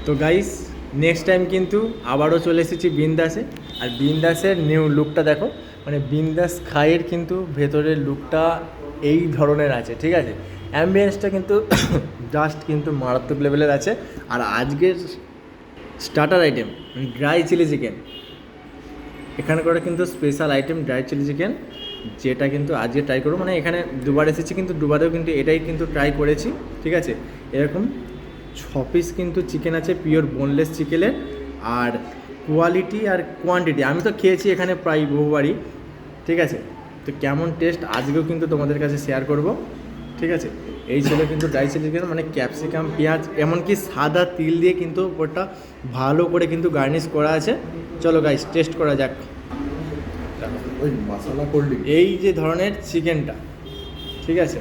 তো guys next time কিন্তু আবারও চলে এসেছি বিন্দাসে। আর বিন্দাসের নিউ লুকটা দেখো, মানে বিন্দাস খাইয়ের কিন্তু ভেতরের লুকটা এই ধরনের আছে, ঠিক আছে। অ্যাম্বিয়েন্সটা কিন্তু জাস্ট কিন্তু মারাত্মক লেভেলের আছে। আর আজকের starter item dry chilli chicken, এখানে করে কিন্তু special item dry chilli chicken, যেটা কিন্তু আজকে ট্রাই করবো। মানে এখানে দুবার এসেছি, কিন্তু দুবারেও কিন্তু এটাই কিন্তু ট্রাই করেছি, ঠিক আছে। এরকম 6 পিস কিন্তু চিকেন আছে, পিওর বোনলেস চিকেনের। আর কোয়ালিটি আর কোয়ান্টিটি আমি তো খেয়েছি এখানে প্রায় বহুবারই, ঠিক আছে। তো কেমন টেস্ট আজকেও কিন্তু তোমাদের কাছে শেয়ার করব, ঠিক আছে। এই ছিল কিন্তু ড্রাই চিলি চিকেন, মানে ক্যাপসিকাম, পেঁয়াজ, এমনকি সাদা তিল দিয়ে কিন্তু ওটা ভালো করে কিন্তু গার্নিশ করা আছে। চলো গাইস টেস্ট করা যাক। ওই মশলা কোল্ড ড্রিঙ্ক এই যে ধরনের চিকেনটা, ঠিক আছে।